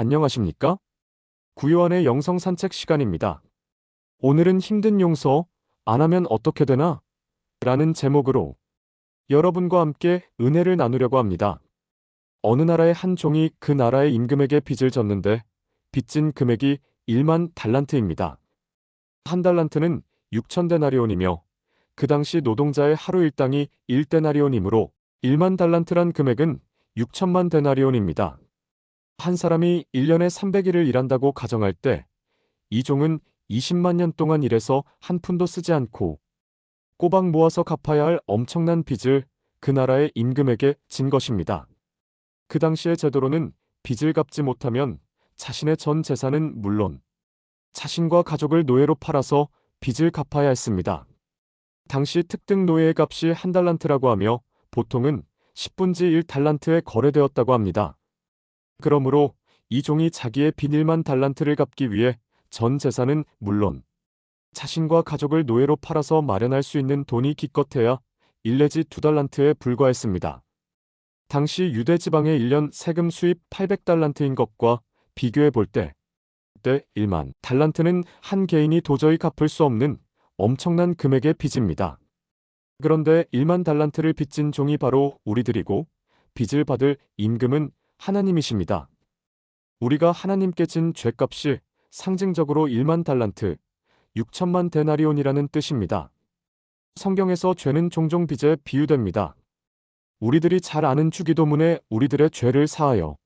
안녕하십니까? 구요한의 영성 산책 시간입니다. 오늘은 힘든 용서 안 하면 어떻게 되나? 라는 제목으로 여러분과 함께 은혜를 나누려고 합니다. 어느 나라의 한 종이 그 나라의 임금에게 빚을 졌는데 빚진 금액이 1만 달란트입니다. 한 달란트는 6천 데나리온이며 그 당시 노동자의 하루 일당이 1데나리온이므로 1만 달란트란 금액은 6천만 데나리온입니다. 한 사람이 1년에 300일을 일한다고 가정할 때 이 종은 20만 년 동안 일해서 한 푼도 쓰지 않고 꼬박 모아서 갚아야 할 엄청난 빚을 그 나라의 임금에게 진 것입니다. 그 당시의 제도로는 빚을 갚지 못하면 자신의 전 재산은 물론 자신과 가족을 노예로 팔아서 빚을 갚아야 했습니다. 당시 특등 노예의 값이 한 달란트라고 하며 보통은 10분지 1 달란트에 거래되었다고 합니다. 그러므로 이 종이 자기의 빚 1만 달란트를 갚기 위해 전 재산은 물론 자신과 가족을 노예로 팔아서 마련할 수 있는 돈이 기껏해야 1 내지 2 달란트에 불과했습니다. 당시 유대 지방의 1년 세금 수입 800달란트인 것과 비교해 볼 때 그때 1만 달란트는 한 개인이 도저히 갚을 수 없는 엄청난 금액의 빚입니다. 그런데 1만 달란트를 빚진 종이 바로 우리들이고 빚을 받을 임금은 하나님이십니다. 우리가 하나님께 진 죄값이 상징적으로 1만 달란트, 6천만 데나리온이라는 뜻입니다. 성경에서 죄는 종종 빚에 비유됩니다. 우리들이 잘 아는 주기도문에 우리들의 죄를 사하여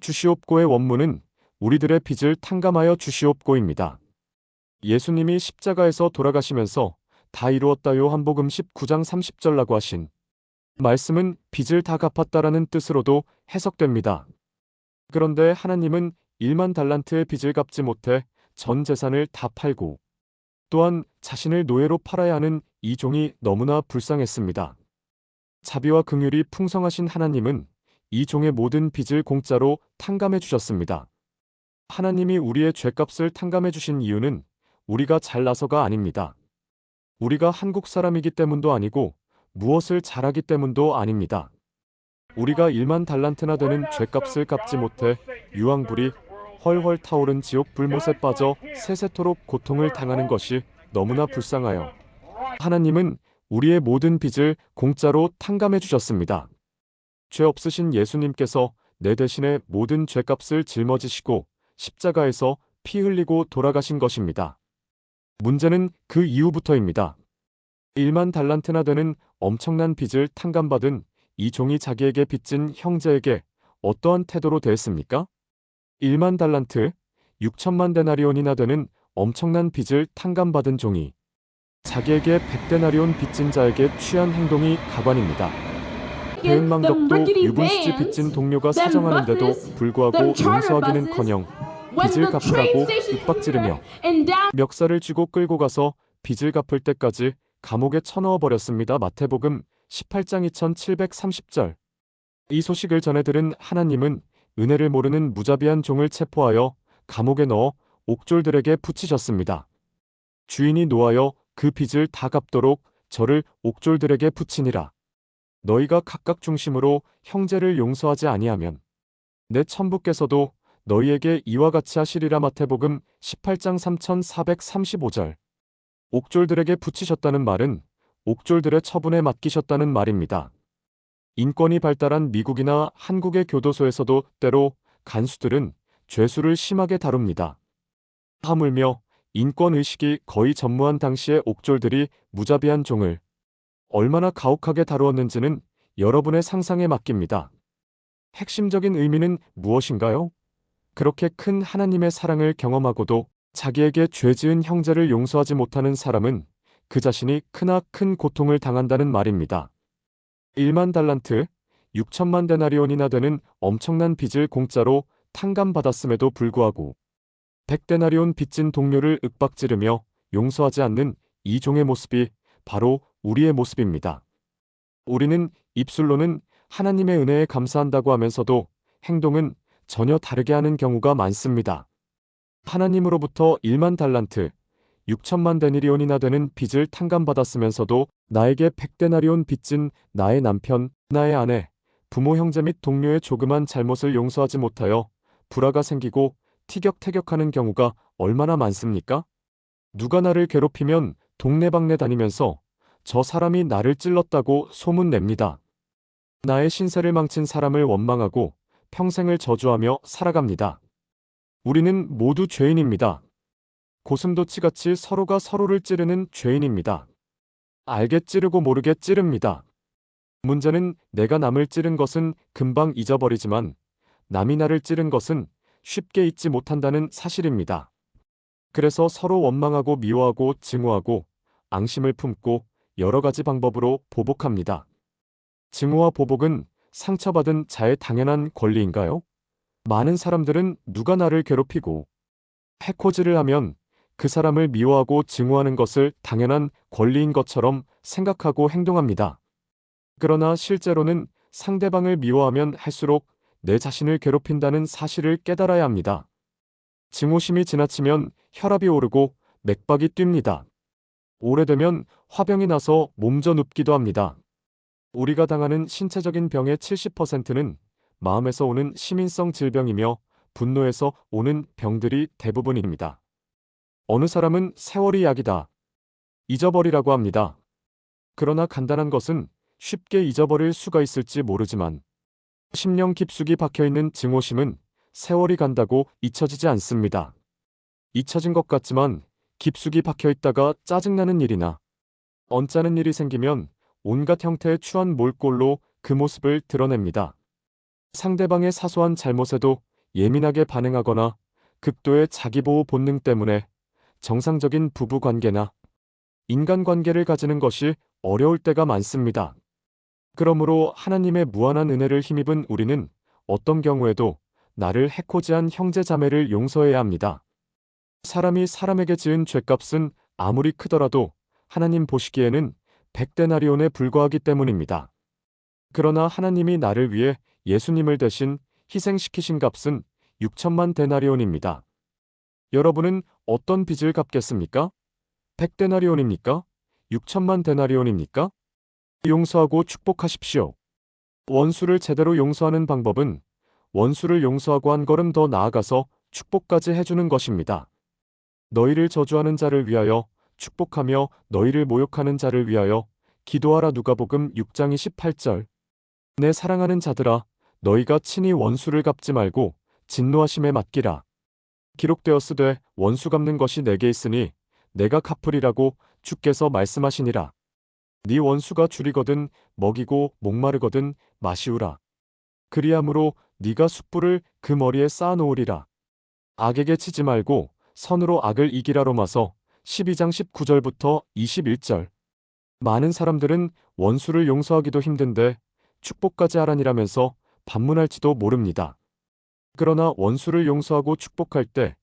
주시옵고의 원문은 우리들의 빚을 탕감하여 주시옵고입니다. 예수님이 십자가에서 돌아가시면서 다 이루었다 요한복음 19장 30절라고 하신 말씀은 빚을 다 갚았다라는 뜻으로도 해석됩니다. 그런데 하나님은 1만 달란트의 빚을 갚지 못해 전 재산을 다 팔고 또한 자신을 노예로 팔아야 하는 이 종이 너무나 불쌍했습니다. 자비와 긍휼이 풍성하신 하나님은 이 종의 모든 빚을 공짜로 탕감해 주셨습니다. 하나님이 우리의 죄값을 탕감해 주신 이유는 우리가 잘나서가 아닙니다. 우리가 한국 사람이기 때문도 아니고 무엇을 잘하기 때문도 아닙니다. 우리가 1만 달란트나 되는 죄값을 갚지 못해 유황불이 헐헐 타오른 지옥 불못에 빠져 세세토록 고통을 당하는 것이 너무나 불쌍하여 하나님은 우리의 모든 빚을 공짜로 탕감해 주셨습니다. 죄 없으신 예수님께서 내 대신에 모든 죄값을 짊어지시고 십자가에서 피 흘리고 돌아가신 것입니다. 문제는 그 이후부터입니다. 1만 달란트나 되는 엄청난 빚을 탕감받은 이 종이 자기에게 빚진 형제에게 어떠한 태도로 대했습니까? 1만 달란트, 6천만 데나리온이나 되는 엄청난 빚을 탕감받은 종이 자기에게 100데나리온 빚진 자에게 취한 행동이 가관입니다. 대응망덕도 유분수지 빚진 동료가 사정하는데도 불구하고 용서하기는커녕 빚을 갚으라고 윽박지르며 멱살을 쥐고 끌고 가서 빚을 갚을 때까지 감옥에 쳐넣어 버렸습니다. 마태복음 18장 2730절. 이 소식을 전해 들은 하나님은 은혜를 모르는 무자비한 종을 체포하여 감옥에 넣어 옥졸들에게 붙이셨습니다. 주인이 노하여 그 빚을 다 갚도록 저를 옥졸들에게 붙이니라. 너희가 각각 중심으로 형제를 용서하지 아니하면 내 천부께서도 너희에게 이와 같이 하시리라. 마태복음 18장 3435절. 옥졸들에게 붙이셨다는 말은 옥졸들의 처분에 맡기셨다는 말입니다. 인권이 발달한 미국이나 한국의 교도소에서도 때로 간수들은 죄수를 심하게 다룹니다. 하물며 인권의식이 거의 전무한 당시의 옥졸들이 무자비한 종을 얼마나 가혹하게 다루었는지는 여러분의 상상에 맡깁니다. 핵심적인 의미는 무엇인가요? 그렇게 큰 하나님의 사랑을 경험하고도 자기에게 죄 지은 형제를 용서하지 못하는 사람은 그 자신이 크나큰 고통을 당한다는 말입니다. 1만 달란트, 6천만 데나리온이나 되는 엄청난 빚을 공짜로 탕감받았음에도 불구하고 100데나리온 빚진 동료를 윽박지르며 용서하지 않는 이 종의 모습이 바로 우리의 모습입니다. 우리는 입술로는 하나님의 은혜에 감사한다고 하면서도 행동은 전혀 다르게 하는 경우가 많습니다. 하나님으로부터 1만 달란트, 6천만 데나리온이나 되는 빚을 탕감받았으면서도 나에게 100데나리온 빚진 나의 남편, 나의 아내, 부모 형제 및 동료의 조그만 잘못을 용서하지 못하여 불화가 생기고 티격태격하는 경우가 얼마나 많습니까? 누가 나를 괴롭히면 동네방네 다니면서 저 사람이 나를 찔렀다고 소문냅니다. 나의 신세를 망친 사람을 원망하고 평생을 저주하며 살아갑니다. 우리는 모두 죄인입니다. 고슴도치같이 서로가 서로를 찌르는 죄인입니다. 알게 찌르고 모르게 찌릅니다. 문제는 내가 남을 찌른 것은 금방 잊어버리지만 남이 나를 찌른 것은 쉽게 잊지 못한다는 사실입니다. 그래서 서로 원망하고 미워하고 증오하고 앙심을 품고 여러 가지 방법으로 보복합니다. 증오와 보복은 상처받은 자의 당연한 권리인가요? 많은 사람들은 누가 나를 괴롭히고 해코지를 하면 그 사람을 미워하고 증오하는 것을 당연한 권리인 것처럼 생각하고 행동합니다. 그러나 실제로는 상대방을 미워하면 할수록 내 자신을 괴롭힌다는 사실을 깨달아야 합니다. 증오심이 지나치면 혈압이 오르고 맥박이 뜁니다. 오래되면 화병이 나서 몸져 눕기도 합니다. 우리가 당하는 신체적인 병의 70%는 마음에서 오는 시민성 질병이며 분노에서 오는 병들이 대부분입니다. 어느 사람은 세월이 약이다. 잊어버리라고 합니다. 그러나 간단한 것은 쉽게 잊어버릴 수가 있을지 모르지만 심령 깊숙이 박혀있는 증오심은 세월이 간다고 잊혀지지 않습니다. 잊혀진 것 같지만 깊숙이 박혀있다가 짜증나는 일이나 언짢은 일이 생기면 온갖 형태의 추한 몰골로 그 모습을 드러냅니다. 상대방의 사소한 잘못에도 예민하게 반응하거나 극도의 자기보호 본능 때문에 정상적인 부부관계나 인간관계를 가지는 것이 어려울 때가 많습니다. 그러므로 하나님의 무한한 은혜를 힘입은 우리는 어떤 경우에도 나를 해코지한 형제자매를 용서해야 합니다. 사람이 사람에게 지은 죄값은 아무리 크더라도 하나님 보시기에는 100데나리온에 불과하기 때문입니다. 그러나 하나님이 나를 위해 예수님을 대신 희생시키신 값은 6천만 데나리온입니다. 여러분은 어떤 빚을 갚겠습니까? 100데나리온입니까? 6천만 데나리온입니까? 용서하고 축복하십시오. 원수를 제대로 용서하는 방법은 원수를 용서하고 한 걸음 더 나아가서 축복까지 해주는 것입니다. 너희를 저주하는 자를 위하여 축복하며 너희를 모욕하는 자를 위하여 기도하라. 누가복음 6장 28절. 내 사랑하는 자들아, 너희가 친히 원수를 갚지 말고 진노하심에 맡기라. 기록되었으되 원수 갚는 것이 내게 있으니 내가 갚으리라고 주께서 말씀하시니라. 네 원수가 줄이거든 먹이고 목마르거든 마시우라. 그리함으로 네가 숯불을 그 머리에 쌓아 놓으리라. 악에게 치지 말고 선으로 악을 이기라. 로마서 12장 19절부터 21절. 많은 사람들은 원수를 용서하기도 힘든데 축복까지 하라니라면서 반문할지도 모릅니다. 그러나 원수를 용서하고 축복할 때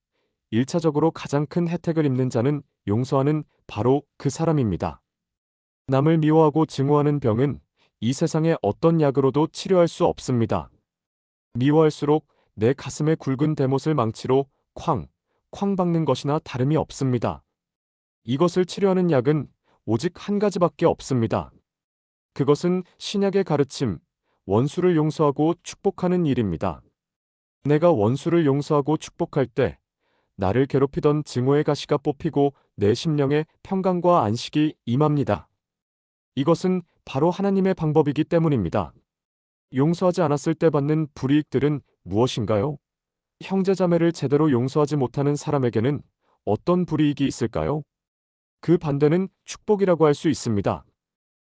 1차적으로 가장 큰 혜택을 입는 자는 용서하는 바로 그 사람입니다. 남을 미워하고 증오하는 병은 이 세상의 어떤 약으로도 치료할 수 없습니다. 미워할수록 내 가슴에 굵은 대못을 망치로 쾅 박는 것이나 다름이 없습니다. 이것을 치료하는 약은 오직 한 가지밖에 없습니다. 그것은 신약의 가르침, 원수를 용서하고 축복하는 일입니다. 내가 원수를 용서하고 축복할 때 나를 괴롭히던 증오의 가시가 뽑히고 내 심령에 평강과 안식이 임합니다. 이것은 바로 하나님의 방법이기 때문입니다. 용서하지 않았을 때 받는 불이익들은 무엇인가요? 형제자매를 제대로 용서하지 못하는 사람에게는 어떤 불이익이 있을까요? 그 반대는 축복이라고 할 수 있습니다.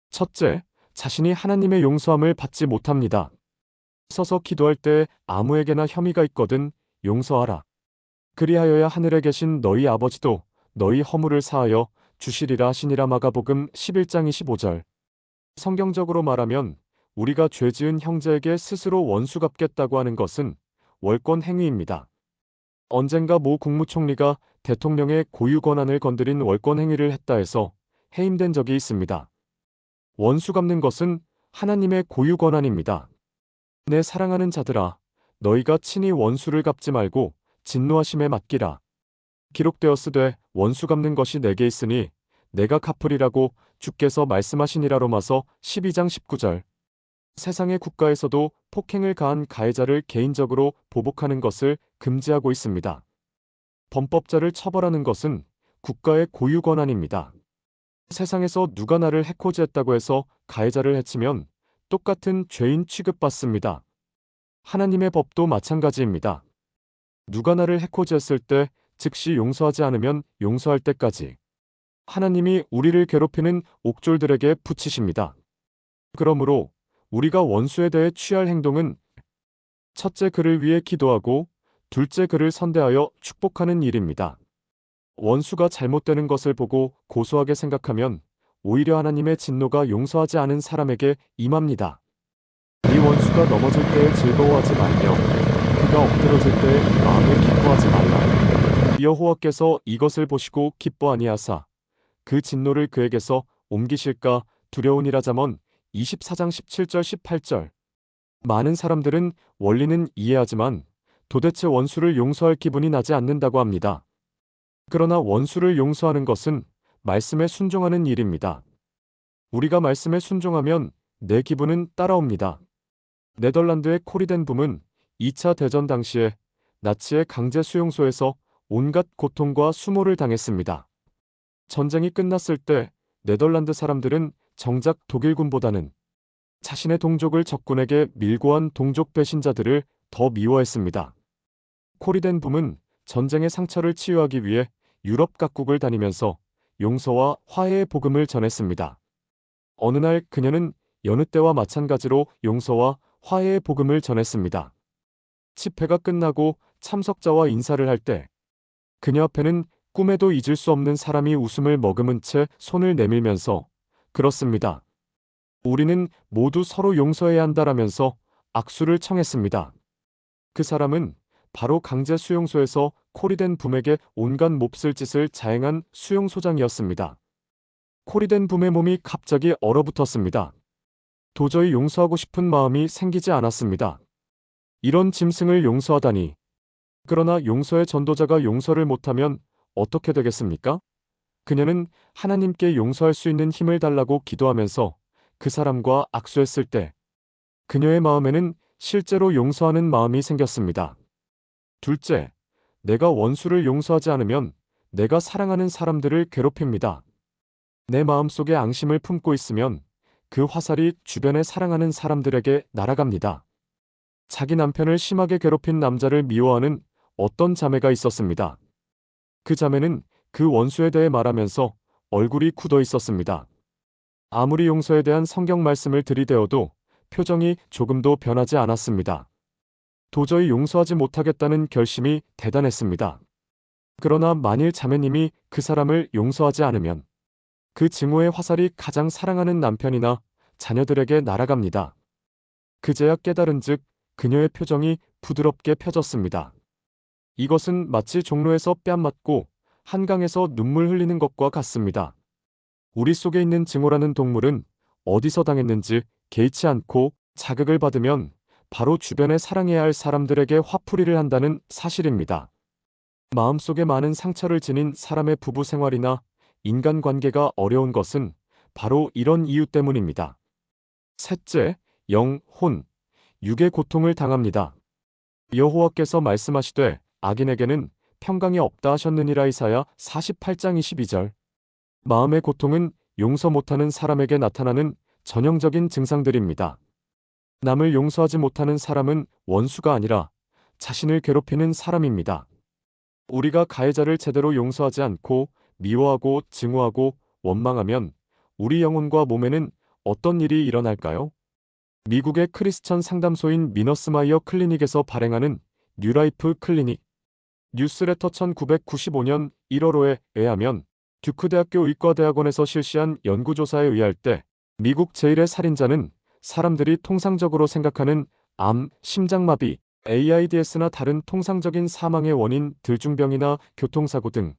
첫째, 자신이 하나님의 용서함을 받지 못합니다. 서서 기도할 때 아무에게나 혐의가 있거든 용서하라. 그리하여야 하늘에 계신 너희 아버지도 너희 허물을 사하여 주시리라 하시니라. 마가복음 11장 25절. 성경적으로 말하면 우리가 죄 지은 형제에게 스스로 원수 갚겠다고 하는 것은 월권 행위입니다. 언젠가 모 국무총리가 대통령의 고유 권한을 건드린 월권 행위를 했다 해서 해임된 적이 있습니다. 원수 갚는 것은 하나님의 고유 권한입니다. 내 사랑하는 자들아, 너희가 친히 원수를 갚지 말고 진노하심에 맡기라. 기록되었으되 원수 갚는 것이 내게 있으니 내가 갚으리라고 주께서 말씀하시니라. 로마서 12장 19절. 세상의 국가에서도 폭행을 가한 가해자를 개인적으로 보복하는 것을 금지하고 있습니다. 범법자를 처벌하는 것은 국가의 고유 권한입니다. 세상에서 누가 나를 해코지했다고 해서 가해자를 해치면 똑같은 죄인 취급받습니다. 하나님의 법도 마찬가지입니다. 누가 나를 해코지했을 때 즉시 용서하지 않으면 용서할 때까지 하나님이 우리를 괴롭히는 옥졸들에게 붙이십니다. 그러므로 우리가 원수에 대해 취할 행동은 첫째, 그를 위해 기도하고 둘째, 그를 선대하여 축복하는 일입니다. 원수가 잘못되는 것을 보고 고소하게 생각하면 오히려 하나님의 진노가 용서하지 않은 사람에게 임합니다. 네 원수가 넘어질 때에 즐거워하지 말며 그가 엎드러질 때에 마음을 기뻐하지 말라. 여호와께서 이것을 보시고 기뻐 아니하사 그 진노를 그에게서 옮기실까 두려우니라. 잠언 24장 17절 18절. 많은 사람들은 원리는 이해하지만 도대체 원수를 용서할 기분이 나지 않는다고 합니다. 그러나 원수를 용서하는 것은 말씀에 순종하는 일입니다. 우리가 말씀에 순종하면 내 기분은 따라옵니다. 네덜란드의 코리덴 붐은 2차 대전 당시에 나치의 강제 수용소에서 온갖 고통과 수모를 당했습니다. 전쟁이 끝났을 때 네덜란드 사람들은 정작 독일군보다는 자신의 동족을 적군에게 밀고 한 동족 배신자들을 더 미워했습니다. 코리덴 붐은 전쟁의 상처를 치유하기 위해 유럽 각국을 다니면서 용서와 화해의 복음을 전했습니다. 어느 날 그녀는 여느 때와 마찬가지로 용서와 화해의 복음을 전했습니다. 집회가 끝나고 참석자와 인사를 할 때 그녀 앞에는 꿈에도 잊을 수 없는 사람이 웃음을 머금은 채 손을 내밀면서 그렇습니다. 우리는 모두 서로 용서해야 한다라면서 악수를 청했습니다. 그 사람은 바로 강제 수용소에서 코리덴 붐에게 온갖 몹쓸 짓을 자행한 수용소장이었습니다. 코리덴 붐의 몸이 갑자기 얼어붙었습니다. 도저히 용서하고 싶은 마음이 생기지 않았습니다. 이런 짐승을 용서하다니. 그러나 용서의 전도자가 용서를 못하면 어떻게 되겠습니까? 그녀는 하나님께 용서할 수 있는 힘을 달라고 기도하면서 그 사람과 악수했을 때 그녀의 마음에는 실제로 용서하는 마음이 생겼습니다. 둘째, 내가 원수를 용서하지 않으면 내가 사랑하는 사람들을 괴롭힙니다. 내 마음속에 앙심을 품고 있으면 그 화살이 주변에 사랑하는 사람들에게 날아갑니다. 자기 남편을 심하게 괴롭힌 남자를 미워하는 어떤 자매가 있었습니다. 그 자매는 그 원수에 대해 말하면서 얼굴이 굳어 있었습니다. 아무리 용서에 대한 성경 말씀을 들이대어도 표정이 조금도 변하지 않았습니다. 도저히 용서하지 못하겠다는 결심이 대단했습니다. 그러나 만일 자매님이 그 사람을 용서하지 않으면 그 증오의 화살이 가장 사랑하는 남편이나 자녀들에게 날아갑니다. 그제야 깨달은즉 그녀의 표정이 부드럽게 펴졌습니다. 이것은 마치 종로에서 뺨 맞고 한강에서 눈물 흘리는 것과 같습니다. 우리 속에 있는 증오라는 동물은 어디서 당했는지 개의치 않고 자극을 받으면 바로 주변에 사랑해야 할 사람들에게 화풀이를 한다는 사실입니다. 마음속에 많은 상처를 지닌 사람의 부부 생활이나 인간관계가 어려운 것은 바로 이런 이유 때문입니다. 셋째, 영, 혼, 육의 고통을 당합니다. 여호와께서 말씀하시되 악인에게는 평강이 없다 하셨느니라. 이사야 48장 22절. 마음의 고통은 용서 못하는 사람에게 나타나는 전형적인 증상들입니다. 남을 용서하지 못하는 사람은 원수가 아니라 자신을 괴롭히는 사람입니다. 우리가 가해자를 제대로 용서하지 않고 미워하고 증오하고 원망하면 우리 영혼과 몸에는 어떤 일이 일어날까요? 미국의 크리스천 상담소인 미너스마이어 클리닉에서 발행하는 뉴라이프 클리닉 뉴스레터 1995년 1월호에 의하면 듀크 대학교 의과대학원에서 실시한 연구조사에 의할 때 미국 제1의 살인자는 사람들이 통상적으로 생각하는 암, 심장마비, AIDS나 다른 통상적인 사망의 원인 들중병이나 교통사고 등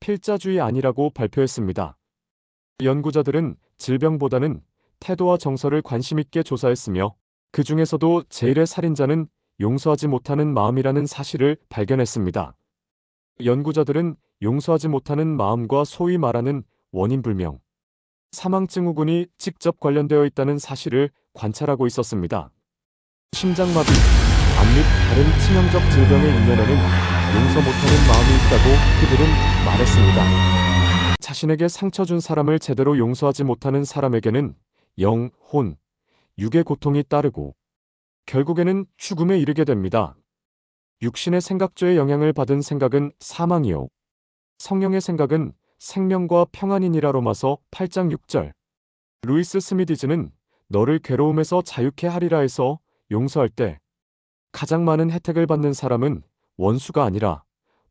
필자주의 아니라고 발표했습니다. 연구자들은 질병보다는 태도와 정서를 관심있게 조사했으며 그 중에서도 제1의 살인자는 용서하지 못하는 마음이라는 사실을 발견했습니다. 연구자들은 용서하지 못하는 마음과 소위 말하는 원인불명, 사망 증후군이 직접 관련되어 있다는 사실을 관찰하고 있었습니다. 심장마비, 암 및 다른 치명적 질병의 이면에는 용서 못하는 마음이 있다고 그들은 말했습니다. 자신에게 상처 준 사람을 제대로 용서하지 못하는 사람에게는 영, 혼, 육의 고통이 따르고 결국에는 죽음에 이르게 됩니다. 육신의 생각조의 영향을 받은 생각은 사망이요. 성령의 생각은 생명과 평안이니라. 로마서 8장 6절. 루이스 스미디즈는 너를 괴로움에서 자유케 하리라 해서 용서할 때 가장 많은 혜택을 받는 사람은 원수가 아니라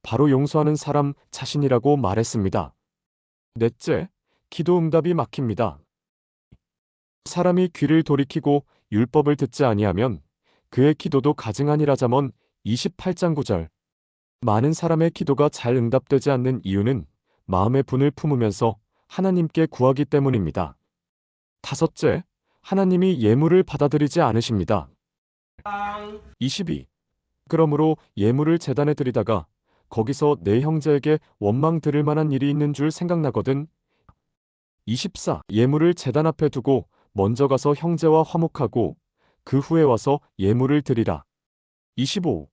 바로 용서하는 사람 자신이라고 말했습니다. 넷째, 기도 응답이 막힙니다. 사람이 귀를 돌이키고 율법을 듣지 아니하면 그의 기도도 가증하니라. 잠언 28장 9절. 많은 사람의 기도가 잘 응답되지 않는 이유는 마음의 분을 품으면서 하나님께 구하기 때문입니다. 다섯째, 하나님이 예물을 받아들이지 않으십니다. 22. 그러므로 예물을 제단에 드리다가 거기서 내 형제에게 원망 들을 만한 일이 있는 줄 생각나거든. 24. 예물을 제단 앞에 두고 먼저 가서 형제와 화목하고 그 후에 와서 예물을 드리라. 25.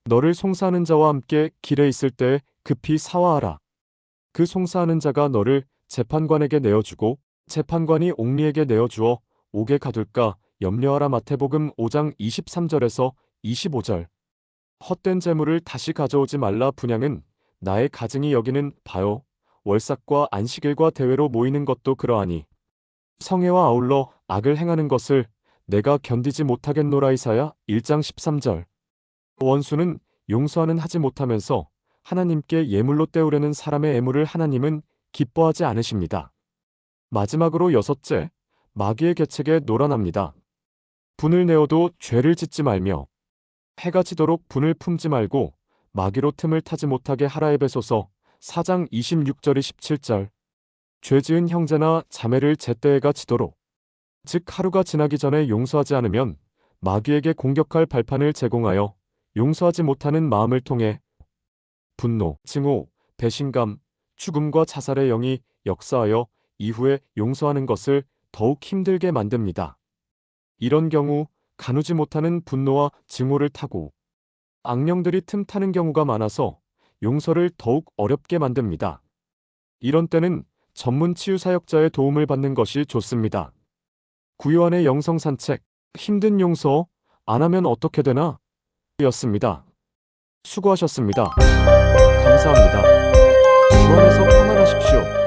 너를 송사하는 자와 함께 길에 있을 때 급히 사화하라. 그 송사하는 자가 너를 재판관에게 내어주고 재판관이 옥리에게 내어주어 옥에 가둘까 염려하라. 마태복음 5장 23절에서 25절. 헛된 재물을 다시 가져오지 말라. 분향은 나의 가증이 여기는 바요. 월삭과 안식일과 대회로 모이는 것도 그러하니 성회와 아울러 악을 행하는 것을 내가 견디지 못하겠노라. 이사야 1장 13절. 원수는 용서하는 하지 못하면서 하나님께 예물로 때우려는 사람의 애물을 하나님은 기뻐하지 않으십니다. 마지막으로 여섯째, 마귀의 계책에 놀아납니다. 분을 내어도 죄를 짓지 말며 해가 지도록 분을 품지 말고 마귀로 틈을 타지 못하게 하라. 에베소서 4장 26절이 17절. 죄 지은 형제나 자매를 제때해가 지도록, 즉 하루가 지나기 전에 용서하지 않으면 마귀에게 공격할 발판을 제공하여 용서하지 못하는 마음을 통해 분노, 증오, 배신감, 죽음과 자살의 영이 역사하여 이후에 용서하는 것을 더욱 힘들게 만듭니다. 이런 경우 가누지 못하는 분노와 증오를 타고 악령들이 틈타는 경우가 많아서 용서를 더욱 어렵게 만듭니다. 이런 때는 전문 치유사역자의 도움을 받는 것이 좋습니다. 구요한의 영성산책, 힘든 용서 안 하면 어떻게 되나? 였습니다. 수고하셨습니다. 감사합니다. 주 안에서 평안하십시오.